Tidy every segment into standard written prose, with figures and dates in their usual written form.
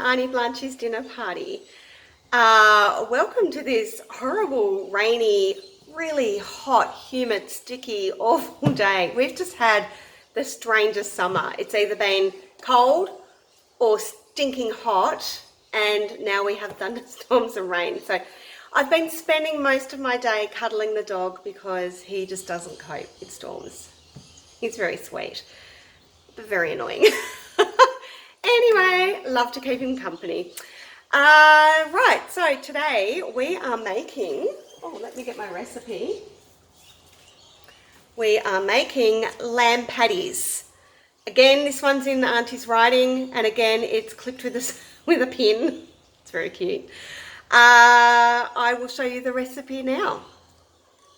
Auntie Blanche's dinner party. Welcome to this horrible, rainy, really hot, humid, sticky, awful day. We've just had the strangest summer. It's either been cold or stinking hot, and now we have thunderstorms and rain. So I've been spending most of my day cuddling the dog because he just doesn't cope with storms. He's very sweet, but very annoying. Anyway, love to keep him company. Right, so today we are making, let me get my recipe. We are making lamb patties. Again, this one's in Auntie's writing, and again, it's clipped with a pin. It's very cute. I will show you the recipe now.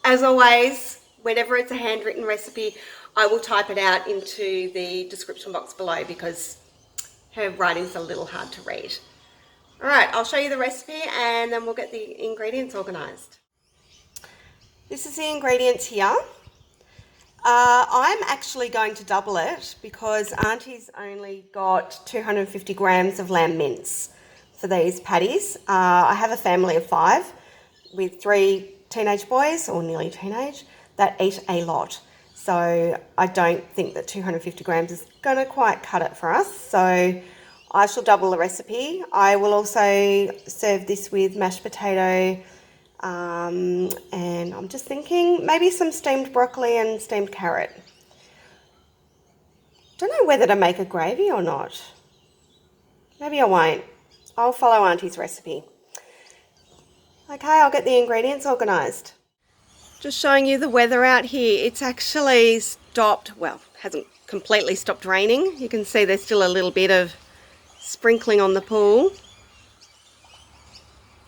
As always, whenever it's a handwritten recipe, I will type it out into the description box below because her writing's a little hard to read. All right, I'll show you the recipe and then we'll get the ingredients organised. This is the ingredients here. I'm actually going to double it because Auntie's only got 250 grams of lamb mince for these patties. I have a family of 5 with 3 teenage boys, or nearly teenage, that eat a lot. So I don't think that 250 grams is going to quite cut it for us. So I shall double the recipe. I will also serve this with mashed potato, and I'm just thinking maybe some steamed broccoli and steamed carrot. Don't know whether to make a gravy or not. Maybe I won't. I'll follow Auntie's recipe. Okay, I'll get the ingredients organised. Just showing you the weather out here. It's actually stopped, well, hasn't completely stopped raining. You can see there's still a little bit of sprinkling on the pool.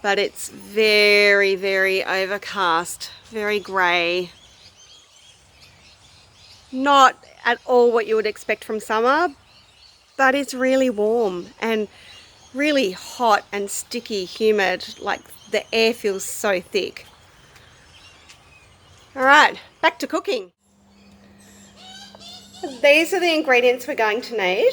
But it's very, very overcast, very grey. Not at all what you would expect from summer, but it's really warm and really hot and sticky, humid, like the air feels so thick. All right, back to cooking. These are the ingredients we're going to need.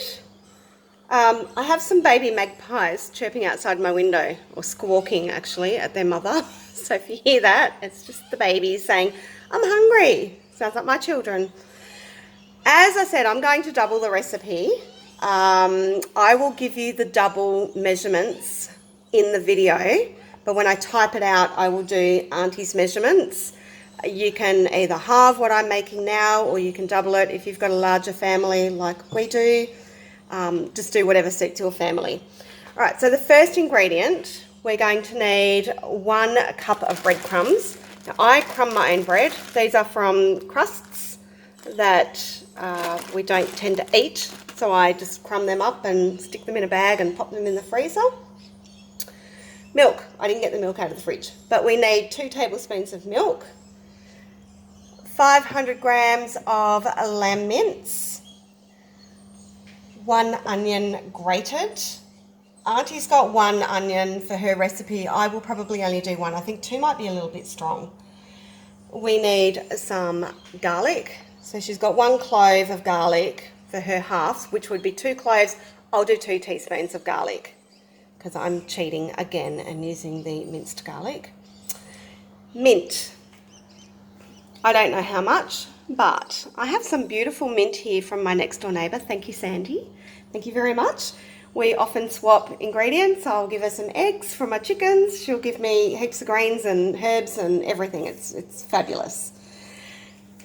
I have some baby magpies chirping outside my window, or squawking actually at their mother. So if you hear that, it's just the babies saying, "I'm hungry." Sounds like my children. As I said, I'm going to double the recipe. I will give you the double measurements in the video, but when I type it out, I will do Auntie's measurements. You can either halve what I'm making now, or you can double it if you've got a larger family like we do. Just do whatever suits your family. All right, so the first ingredient, we're going to need 1 cup of breadcrumbs. Now, I crumb my own bread. These are from crusts that we don't tend to eat, so I just crumb them up and stick them in a bag and pop them in the freezer. Milk. I didn't get the milk out of the fridge, but we need 2 tablespoons of milk, 500 grams of lamb mince, 1 onion grated. Auntie's got 1 onion for her recipe. I will probably only do 1. I think 2 might be a little bit strong. We need some garlic. So she's got 1 clove of garlic for her half, which would be 2 cloves. I'll do 2 teaspoons of garlic because I'm cheating again and using the minced garlic. Mint. I don't know how much, but I have some beautiful mint here from my next door neighbour. Thank you, Sandy. Thank you very much. We often swap ingredients. I'll give her some eggs from my chickens. She'll give me heaps of greens and herbs and everything. It's fabulous.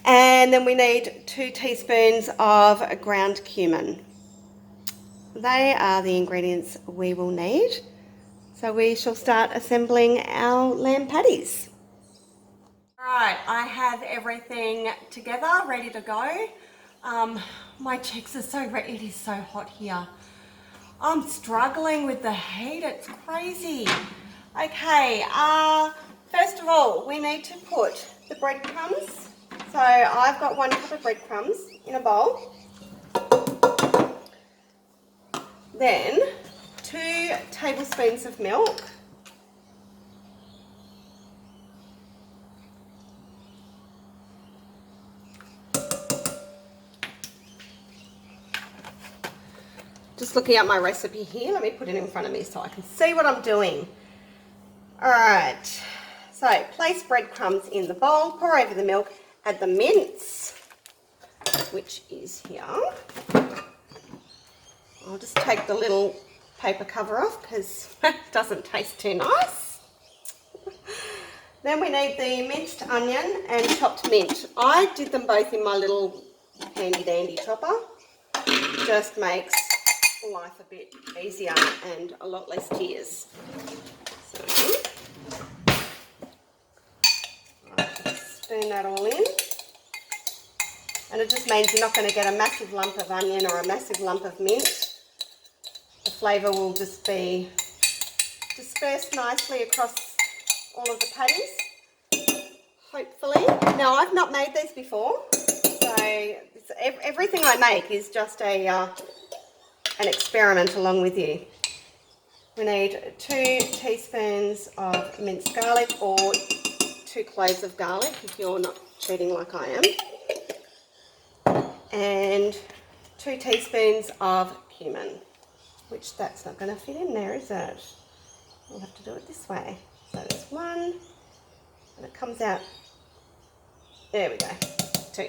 And then we need 2 teaspoons of ground cumin. They are the ingredients we will need. So we shall start assembling our lamb patties. Right, I have everything together, ready to go. My cheeks are so red. It is so hot here. I'm struggling with the heat. It's crazy. Okay, first of all, we need to put the breadcrumbs. So I've got 1 cup of breadcrumbs in a bowl. Then 2 tablespoons of milk. Just looking at my recipe here. Let me put it in front of me so I can see what I'm doing. All right. So place breadcrumbs in the bowl, pour over the milk, add the mince, which is here. I'll just take the little paper cover off because it doesn't taste too nice. Then we need the minced onion and chopped mint. I did them both in my little handy dandy chopper. Just makes life a bit easier and a lot less tears. So I'll just spoon that all in. And it just means you're not going to get a massive lump of onion or a massive lump of mint. The flavour will just be dispersed nicely across all of the patties, hopefully. Now, I've not made these before, so everything I make is just an experiment along with you. We need 2 teaspoons of minced garlic or 2 cloves of garlic if you're not cheating like I am. And 2 teaspoons of cumin, which that's not going to fit in there, is it? We'll have to do it this way. So there's 1, and it comes out, there we go, 2.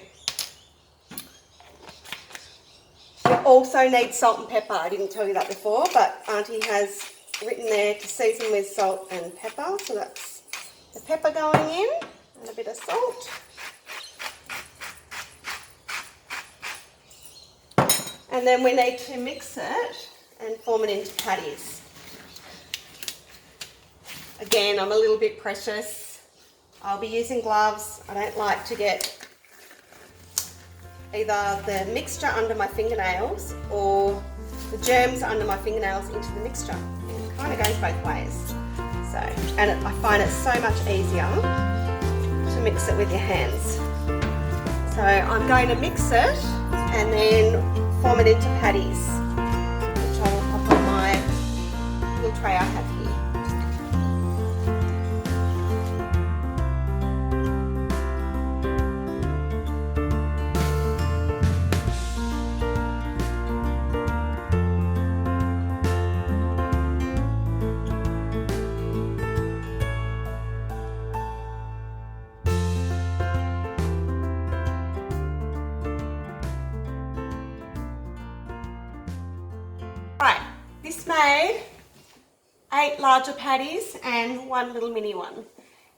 You also need salt and pepper. I didn't tell you that before, but Auntie has written there to season with salt and pepper. So that's the pepper going in and a bit of salt. And then we need to mix it and form it into patties. Again, I'm a little bit precious. I'll be using gloves. I don't like to get either the mixture under my fingernails or the germs under my fingernails into the mixture. It kind of goes both ways. So, and I find it so much easier to mix it with your hands. So I'm going to mix it and then form it into patties, which I will pop on my little tray I have here. Right, this made 8 larger patties and 1 little mini one.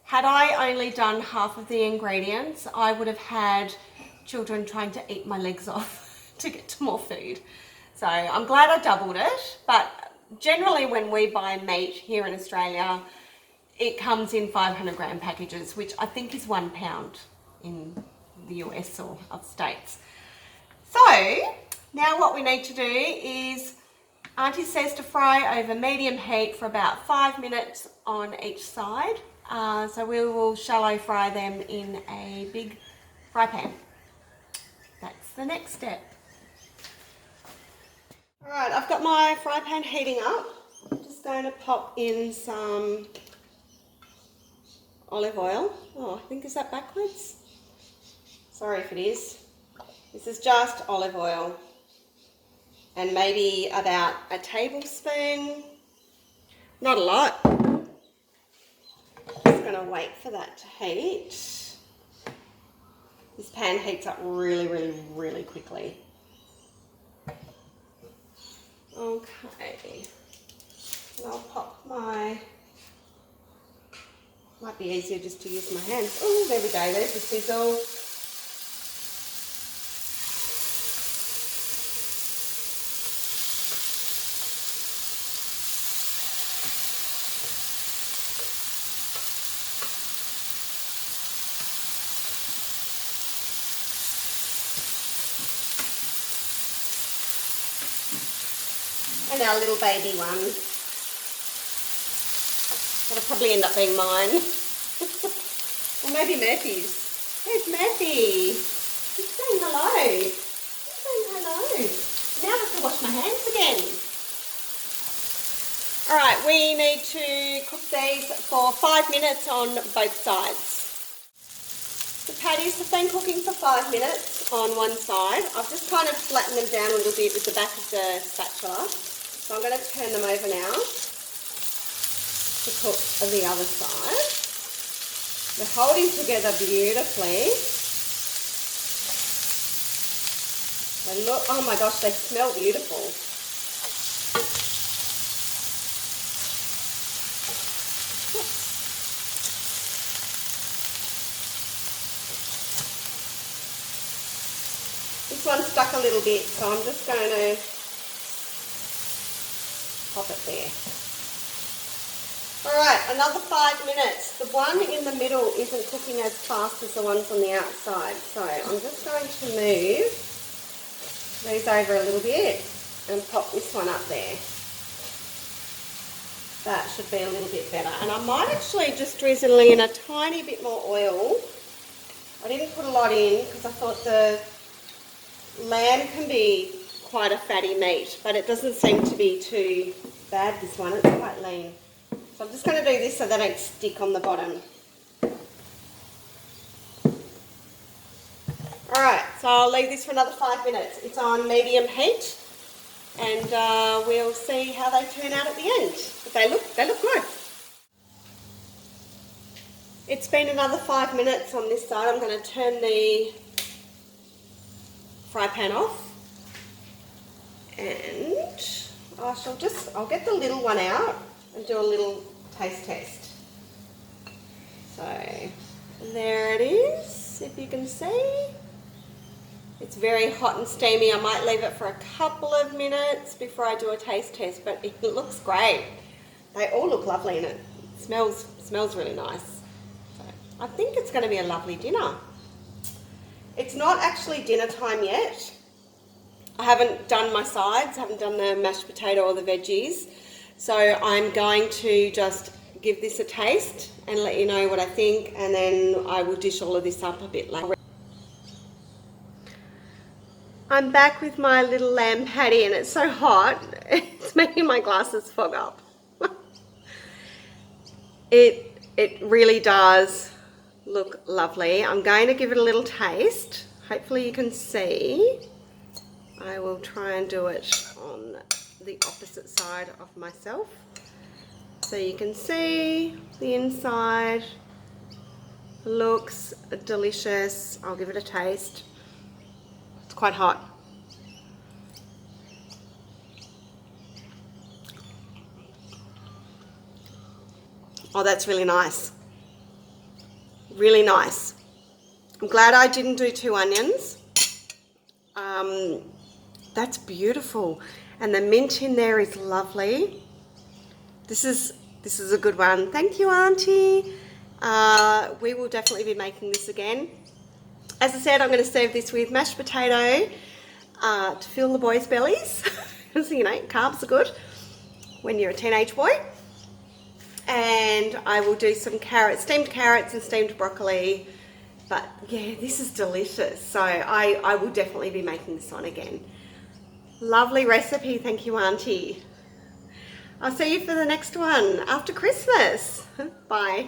Had I only done half of the ingredients, I would have had children trying to eat my legs off to get to more food. So I'm glad I doubled it, but generally when we buy meat here in Australia, it comes in 500 gram packages, which I think is £1 in the US or other states. So now what we need to do is, Auntie says to fry over medium heat for about 5 minutes on each side. So we will shallow fry them in a big fry pan. That's the next step. All right, I've got my fry pan heating up. I'm just going to pop in some olive oil. Oh, I think, is that backwards? Sorry if it is. This is just olive oil. And maybe about a tablespoon, not a lot. Just going to wait for that to heat. This pan heats up really, really, really quickly. Okay, and I'll pop my, might be easier just to use my hands. Oh, there we go, there's the sizzle. And our little baby one. That'll probably end up being mine. Or maybe Murphy's. There's Murphy. He's saying hello. He's saying hello. Now I have to wash my hands again. Alright, we need to cook these for 5 minutes on both sides. The patties have been cooking for 5 minutes on one side. I've just kind of flattened them down a little bit with the back of the spatula. So I'm going to turn them over now to cook on the other side. They're holding together beautifully. They look, oh my gosh, they smell beautiful. This one stuck a little bit, so I'm just going to pop it there. Alright, another 5 minutes. The one in the middle isn't cooking as fast as the ones on the outside, so I'm just going to move these over a little bit and pop this one up there. That should be a little bit better. And I might actually just drizzle in a tiny bit more oil. I didn't put a lot in because I thought the lamb can be quite a fatty meat, but it doesn't seem to be too bad, this one. It's quite lean. So I'm just going to do this so they don't stick on the bottom. Alright, so I'll leave this for another 5 minutes. It's on medium heat, and we'll see how they turn out at the end. But they look good. It's been another 5 minutes on this side. I'm going to turn the fry pan off, and I'll get the little one out and do a little taste test. So there it is, if you can see. It's very hot and steamy. I might leave it for a couple of minutes before I do a taste test, but it looks great. They all look lovely and it smells really nice. So I think it's going to be a lovely dinner. It's not actually dinner time yet. I haven't done my sides, I haven't done the mashed potato or the veggies. So I'm going to just give this a taste and let you know what I think, and then I will dish all of this up a bit later. I'm back with my little lamb patty and it's so hot, it's making my glasses fog up. It really does look lovely. I'm going to give it a little taste. Hopefully you can see. I will try and do it on the opposite side of myself. So you can see the inside. Looks delicious. I'll give it a taste. It's quite hot. Oh, that's really nice. Really nice. I'm glad I didn't do 2 onions. That's beautiful. And the mint in there is lovely. This is a good one. Thank you, Auntie. We will definitely be making this again. As I said, I'm going to serve this with mashed potato to fill the boys' bellies. Because, you know, carbs are good when you're a teenage boy. And I will do some steamed carrots and steamed broccoli. But yeah, this is delicious. So I will definitely be making this one again. Lovely recipe. Thank you, Auntie. I'll see you for the next one after Christmas. Bye.